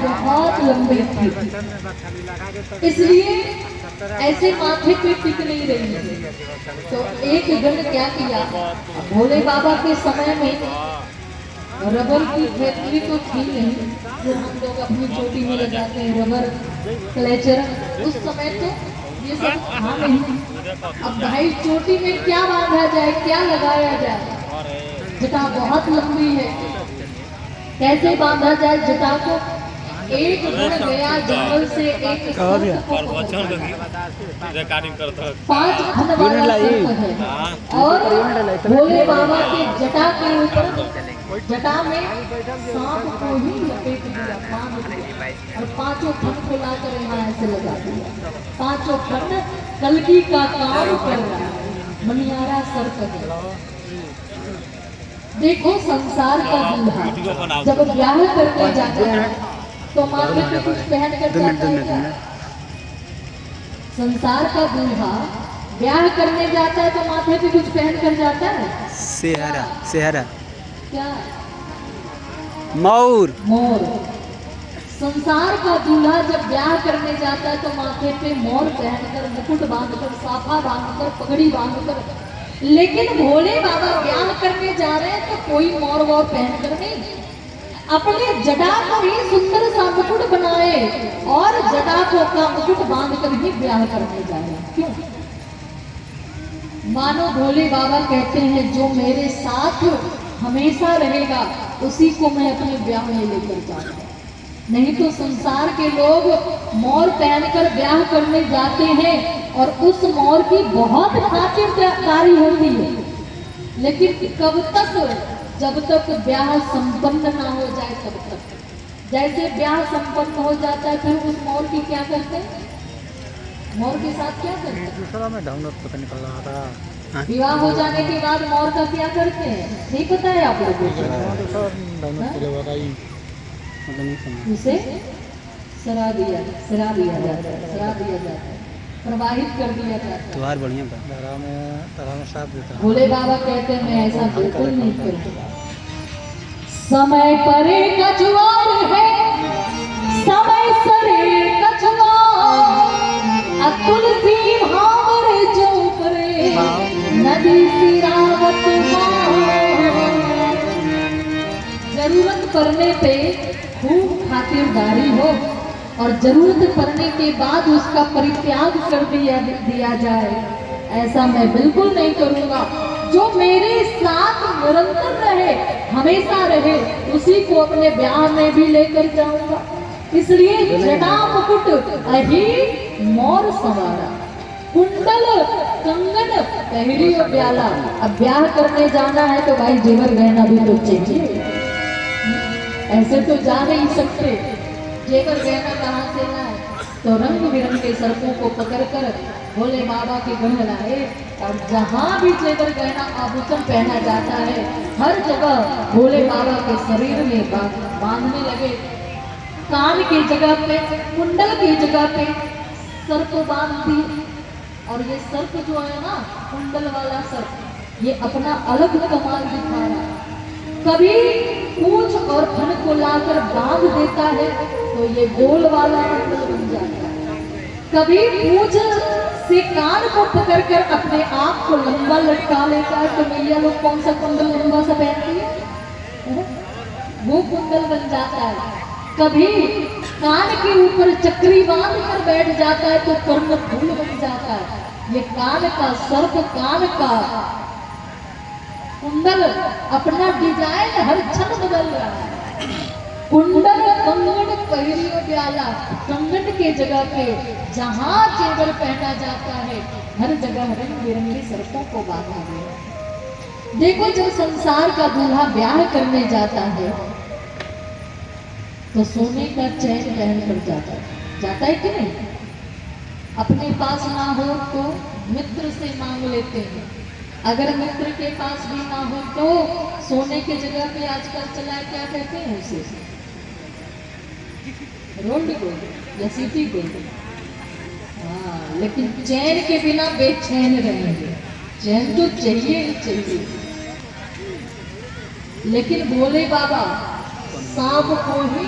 बहुत लंबी थी, इसलिए ऐसे माथे पे टिक नहीं रही थी। तो एक गण क्या किया, भोले बाबा के समय में रबर की फैक्ट्री तो थी नहीं जो हम लोग अपनी चोटी में लगाते हैं, रबर क्लेचर, उस समय तो ये सब था नहीं। अब भाई चोटी में क्या बांधा जाए, क्या लगाया जाए, जटा बहुत लंबी है, कैसे बांधा जाए जटा को। एक गुण गया जंगल से एक सर्प को रिकॉर्डिंग करता है, 5 खन वाला सर्प है, और भोले बाबा के जटा के ऊपर, जटा में सांप को ही लपेट दिया, बांध दिया, और 5 खन को लाकर यहाँ ऐसे लगा दिया। 5 खन कल्कि का काम कर रहा है, मनियारा सर्प है। देखो संसार का दूल्हा जब ब्याह करने जाता है तो माथे पे कुछ पहन कर जाता है। संसार का दूल्हा ब्याह करने जाता है तो माथे पे कुछ पहन कर जाता है। सेहरा, सेहरा क्या? मोर, मोर। संसार का दूल्हा जब ब्याह करने जाता है तो माथे पे मोर पहनकर, मुकुट बांधकर, साफा बांधकर, पगड़ी बांधकर, लेकिन भोले बाबा ब्याह करने जा रहे हैं तो कोई मोर वोर पहनकर नहीं, अपने जटा को ही सुंदर सा मुकुट बनाए और जटा को का मुकुट बांधकर ही ब्याह करने जा रहे हैं। क्यों? मानो भोले बाबा कहते हैं जो मेरे साथ हमेशा रहेगा उसी को मैं अपने ब्याह में लेकर जाऊंगा। नहीं तो संसार के लोग मोर पहनकर ब्याह करने जाते हैं और उस मोर की बहुत खातिरदारी होती है, लेकिन कब तक, जब तक ब्याह संपन्न ना हो जाए तब तक। जैसे ब्याह संपन्न हो जाता है फिर उस मोर की क्या करते हैं, मोर के साथ क्या करते हैं? दूसरा में डाउनलोड पता निकल रहा था। विवाह हो जाने के बाद मोर का क्या करते हैं नहीं पता है आप लोगों को? उसे सरा दिया जाता है, प्रवाहित कर दिया जाता है। त्योहार बढ़िया तारा में साथ देता है। भोले बाबा कहते हैं मैं ऐसा बिल्कुल नहीं करूँगा। समय पर कछुआर है, समय सरे कछुआर, तुलसी भावर जो करे नदी सिरावत। जरूरत पड़ने पे खूब खातिरदारी हो और जरूरत पड़ने के बाद उसका परित्याग कर दिया जाए, ऐसा मैं बिल्कुल नहीं करूँगा। जो मेरे साथ निरंतर रहे, हमेशा रहे, उसी को अपने ब्याह में भी लेकर जाऊंगा। इसलिए जटा मुकुट अही मोर सवारा, कुंडल कंगन पहली और ब्याला। अब ब्याह करने जाना है तो भाई जेवर गहना भी तो चाहिए, ऐसे तो जा नहीं सकते। जेवर गहना कहाँ से लाए? तो रंग बिरंगे सर्पों को पकड़कर भोले बाबा के गढ़ लाए, और जहाँ भी जेवर गहना आभूषण पहना जाता है हर जगह भोले बाबा के शरीर में बांधने लगे। कान की जगह पे, कुंडल की जगह पे सर्प बांध दिए, और ये सर्प जो है ना, कुंडल वाला सर्प, ये अपना अलग कमाल दिखा रहा है। कभी पूंछ और फन को लाकर बांध देता है तो ये गोल वाला कुंडल बन जाता है। कभी पूंछ से कान को पकड़कर अपने आप को लंबा लटका लेता है, तो मैया लोग कौन सा कुंडल लंबा सा पहनती है, वो कुंडल बन जाता है। कभी कान के ऊपर चक्री बांध कर बैठ जाता है तो कर्ण फूल बन जाता है। ये कान का सर्प, कान का कुंडल अपना डिजाइन हर क्षण बदल रहा है। कुंडल कंगन पहली और ब्याला, कंगन के जगह पे जहाँ जेवर पहना जाता है हर जगह रंग बिरंगे सर्पों को बांधा गया। देखो जब संसार का दूल्हा ब्याह करने जाता है तो सोने का चैन पहन कर जाता है कि नहीं? अपने पास ना हो तो मित्र से मांग लेते हैं, अगर मित्र के पास भी ना हो तो सोने की जगह पे आजकल चला है, क्या कहते हैं उसे, रोल्ड गोल्ड या सिटी गोल्ड। हाँ, लेकिन चैन के बिना बेचैन रहेंगे, चैन तो चाहिए ही चाहिए। लेकिन भोले बाबा सांप को ही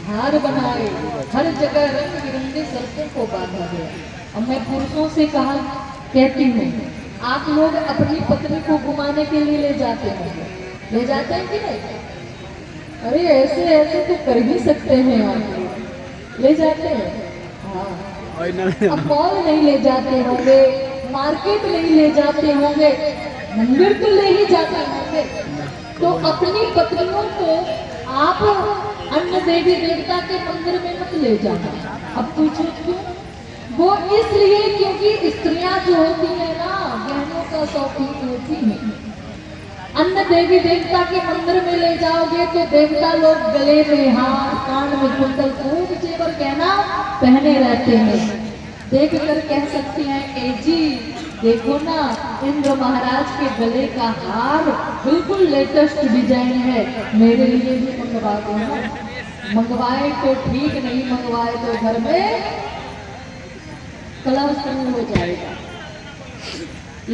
हार बनाए, हर जगह रंग बिरंगे सर्पों को बांधा गया। अब मैं पुरुषों से कहती हूँ, आप लोग अपनी पत्नी को घुमाने के लिए ले जाते हैं, ले जाते हैं कि नहीं? अरे ऐसे ऐसे तो कर ही सकते हैं आप लोग, ले जाते हैं। हाँ, अब मॉल नहीं ले जाते होंगे, मार्केट नहीं ले जाते होंगे, मंदिर तो ले ही जाते होंगे। तो अपनी पत्नियों को आप अन्य देवी देवता के मंदिर में मत ले जाना। अब पूछो क्यों? वो इसलिए क्योंकि स्त्रियां जो होती है ना, गहनों का शौकीन होती है। अन्य देवी देवता के मंदिर में ले जाओगे तो देवता लोग गले में हार, कान में कुंडल, खूब जेवर गहना पहने रहते हैं। देख कर कह सकती हैं, ए जी देखो ना, इंद्र महाराज के गले का हार बिल्कुल लेटेस्ट डिजाइन है, मेरे लिए भी मंगवा दो ना। मंगवाए तो ठीक, नहीं मंगवाए तो घर में कलह शुरू हो जाएगा।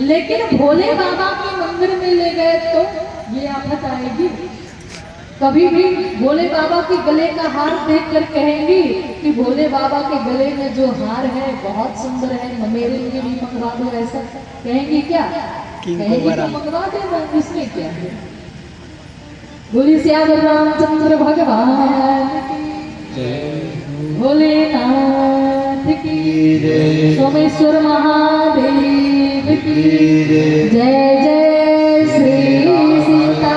लेकिन भोले बाबा के मंदिर में ले गए तो ये आफत आएगी। कभी भी भोले बाबा के गले का हार देखकर कहेंगी कि भोले बाबा के गले में जो हार है बहुत सुंदर है, मेरे लिए भी मंगवा दो, ऐसा कहेंगी क्या? कहेंगी तो मंगवा देना, इसमें क्या है। बोली श्याम रामचंद्र भगवान की, भोलेनाथ की जय, सोमेश्वर महादेव की जय। जय श्री सीता।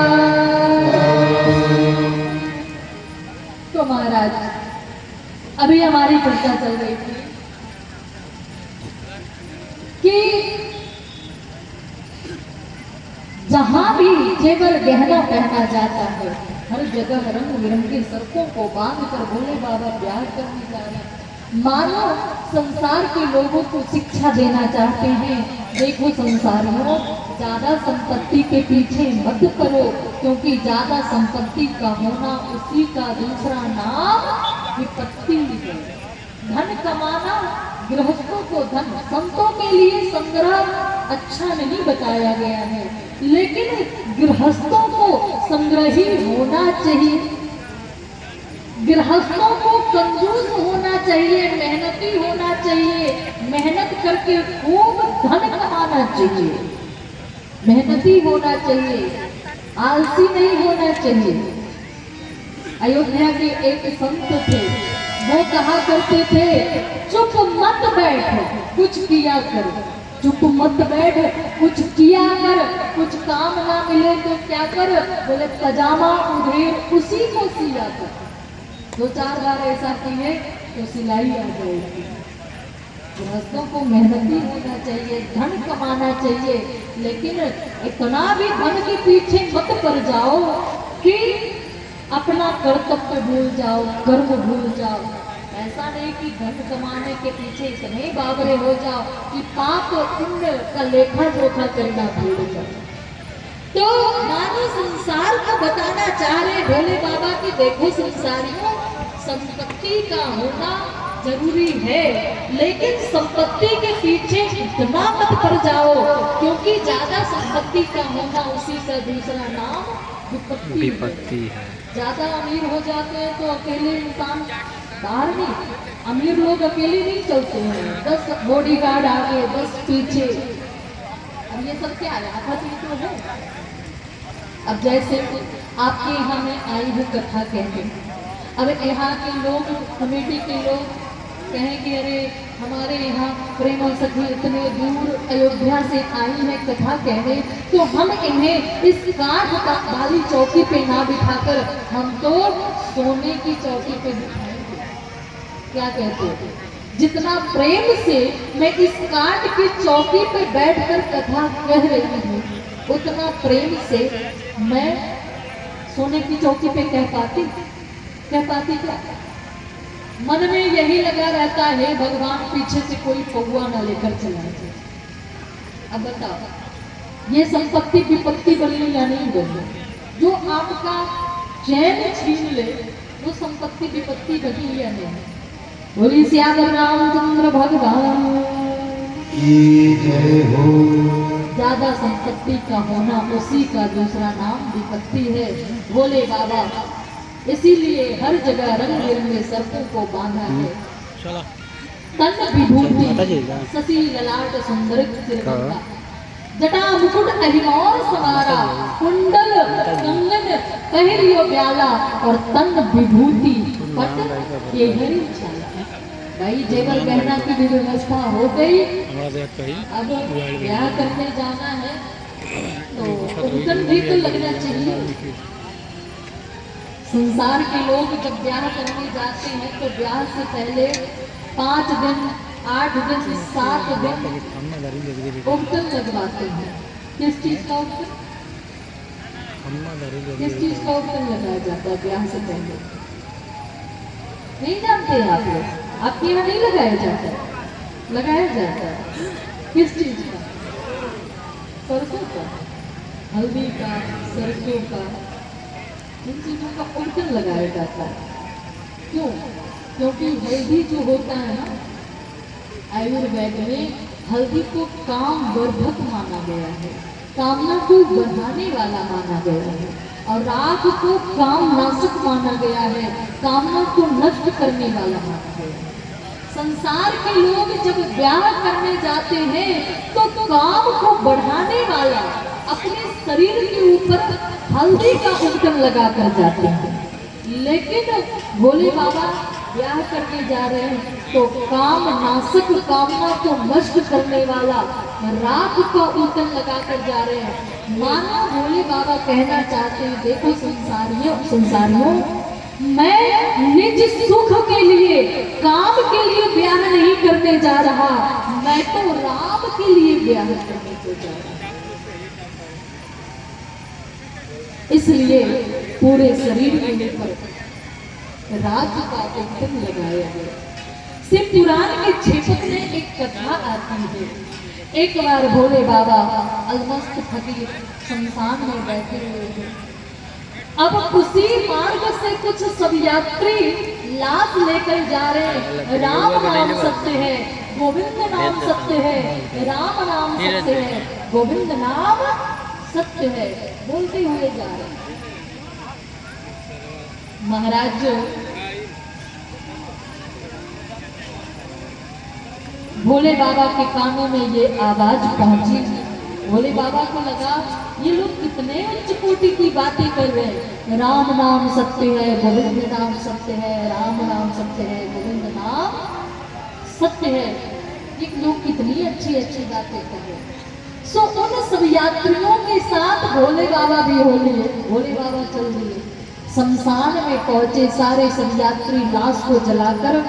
तो महाराज, अभी हमारी चर्चा चल रही थी कि जहां भी जेवर गहना पहना जाता है, हर जगह रंग बिरंगे सर्पों को बांधकर भोले बाबा प्यार करने जा रहे हैं। मानो संसार के लोगों को शिक्षा देना चाहते हैं, देखो संसारियों, ज्यादा संपत्ति के पीछे मत पड़ो, क्योंकि ज्यादा संपत्ति का होना उसी का दूसरा नाम विपत्ति है। धन कमाना गृहस्थों को धन, संतों के लिए संग्रह अच्छा नहीं बताया गया है, लेकिन गृहस्थों को संग्रही होना चाहिए। गृहस्थों को कंजूस होना चाहिए, मेहनती होना चाहिए, मेहनत करके खूब धन कमाना चाहिए, मेहनती होना चाहिए, आलसी नहीं होना चाहिए। अयोध्या के एक संत थे, वो कहा करते थे, चुप मत बैठ, कुछ किया कर। चुप मत बैठ, कुछ किया कर। कुछ काम ना मिले तो क्या कर? बोले पजामा उधेर उसी को सिया कर। 2-4 बार ऐसा किए तो सिलाई आ जाएगी। गृहस्थों को मेहनती होना चाहिए, धन कमाना चाहिए, लेकिन इतना भी धन के पीछे मत पड़ जाओ कि अपना कर्तव्य भूल जाओ, कर्म भूल जाओ। ऐसा नहीं कि धन कमाने के पीछे इतने बावरे हो जाओ कि पाप पुण्य का लेखा जोखा करना भूल जाओ। तो मानो संसार को बताना चाह रहे भोले बाबा की, देखो संसारियों, संपत्ति का होना जरूरी है, लेकिन संपत्ति के पीछे इतना मत पड़ जाओ, क्योंकि ज्यादा संपत्ति का होना उसी का दूसरा नाम विपत्ति है। ज्यादा अमीर हो जाते हैं तो अकेले इंसान बाहर नहीं, अमीर लोग अकेले नहीं चलते हैं, 10 बॉडीगार्ड आगे 10 पीछे। अब ये सब क्या है? आफत ही तो है। अब जैसे आपके यहाँ में आई हूँ कथा कहते, अब यहाँ के लोग, कमेटी के लोग कहेंगे, अरे हमारे यहाँ प्रेम और सखी इतने दूर अयोध्या से आई है कथा कहने, तो हम इन्हें इस काठ वाली चौकी पे ना बिठाकर हम तो सोने की चौकी पे बिठाएंगे। क्या कहते हो? जितना प्रेम से मैं इस काठ की चौकी पे बैठकर कथा कह रही हूँ, उतना प्रेम से मैं सोने की चौकी पे कह पाती क्या? मन में यही लगा रहता है, भगवान पीछे से कोई पौआ ना लेकर चला जाए। अब बताओ, ये संपत्ति विपत्ति बनी या नहीं बनी? जो आपका चैन छीन ले वो संपत्ति विपत्ति बनी या नहीं? बोली श्याम रामचंद्र भगवान की जय हो। ज्यादा संपत्ति का होना उसी का दूसरा नाम विपत्ति है। बोले बाबा इसीलिए हर जगह रंग बिरंगे सर्पों को बांधा है। चलो तन माता विभूति जी का। शशि ललाट सुंदर तिरंगा, जटा मुकुट अहिमौर सवारा, कुंडल कंगन पहरियो ब्याला, और तन विभूति पट केहरी छाला। भाई जेवर गहना की भी व्यवस्था हो गई। हमारा देख कही अब ब्याह करने जाना है तो कुंदन भी तो लगना चाहिए। संसार के लोग जब ब्याह करने जाते हैं तो ब्याह से पहले 5 दिन 8 दिन 7 दिन हमने दारू ले ली उपटन लगवाते हैं। किस चीज का उपटन? हमने दारू ले किस चीज का उपटन लगाया जाता है ब्याह से पहले? नहीं जानते आप लोग? आपके यहाँ नहीं लगाया जाता? लगाया जाता है। किस चीज का? सरसों का, हल्दी का, सरसों का, इन चीजों का उपटन लगाया जाता है। क्यों? क्योंकि हल्दी जो होता है ना, आयुर्वेद में हल्दी को काम वर्धक माना गया है, कामना को बढ़ाने वाला माना गया है, और राख को काम नाशक माना गया है, कामना को नष्ट करने वाला माना गया है। संसार के लोग जब ब्याह करने जाते हैं तो काम को बढ़ाने वाला अपने शरीर के ऊपर हल्दी का उपटन लगा कर जाते हैं। लेकिन भोले बाबा ब्याह करने जा रहे हैं तो काम नाशक, कामना को नष्ट करने वाला राख का उपटन लगा कर जा रहे हैं। मानो भोले बाबा कहना चाहते हैं, देखो संसारियों, मैं निज सुख के लिए, काम के लिए ब्याह नहीं करने जा रहा, मैं तो राम के लिए ब्याह करने को जा रहा। इसलिए पूरे शरीर के ऊपर राख का उपटन लगाया गया। शिव पुराण के क्षेत्र में एक कथा आती है। एक बार भोले बाबा अलमस्त फकीर शमशान में बैठे हुए थे। अब उसी मार्ग से कुछ सब यात्री लाश लेकर जा रहे हैं। राम नाम सत्य है, गोविंद नाम सत्य है, राम नाम सत्य है, गोविंद नाम सत्य है, बोलते हुए जा रहे हैं। महाराज भोले बाबा के कानों में ये आवाज पहुंची। भोले बाबा को लगा ये लोग कितने उच्च कोटि की बातें कर रहे हैं। राम नाम सत्य है, गोविंद नाम सत्य है, राम नाम सत्य है, गोविंद नाम सत्य है। ये लोग कितनी अच्छी अच्छी बातें कर रहे हैं। सो उन सब यात्रियों के साथ भोले बाबा भी हो लिए। भोले बाबा चल दिए, शमशान में पहुंचे। सारे सब यात्री लाश को जलाकर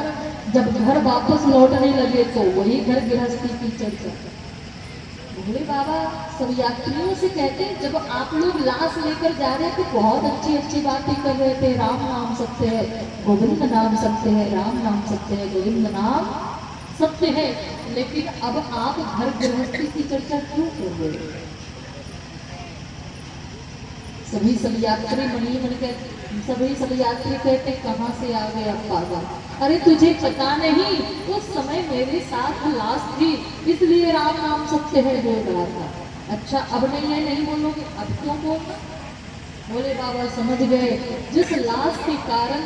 जब घर वापस लौटने लगे तो वही घर गृहस्थी की चर्चा। भोले बाबा सब यात्रियों से कहते हैं, जब आप लोग लाश लेकर जा रहे थे बहुत अच्छी अच्छी बातें कर रहे थे, राम नाम सत्य है, गोविंद नाम सत्य है, राम नाम सत्य है, गोविंद नाम सत्य है, लेकिन अब आप घर गृहस्थी की चर्चा क्यों कर रहे हो? सभी सब यात्री सभी सब यात्री कहते कहाँ से आ गए अब पागल? अरे तुझे पता नहीं, उस समय मेरे साथ लाश थी, इसलिए राम नाम सत्य है बोल रहा था। अच्छा अब नहीं है, नहीं बोलोगे, अब क्यों बोलना? भोले बाबा समझ गए जिस लाश के कारण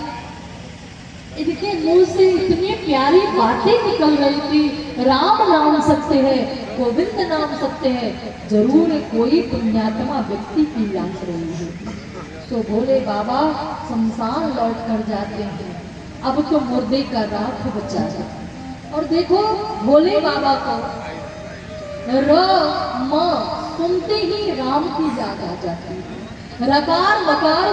इनके मुंह से इतनी प्यारी बातें निकल रही थी, राम नाम सत्य है, गोविंद नाम सत्य है, जरूर कोई पुण्यात्मा व्यक्ति की लाश रही है। तो भोले बाबा शमशान लौट कर जाते हैं। अब तो मुर्दे का राख बचा है। और देखो भोले बाबा को र म सुनते ही राम की याद आ जाती है। रकार मकार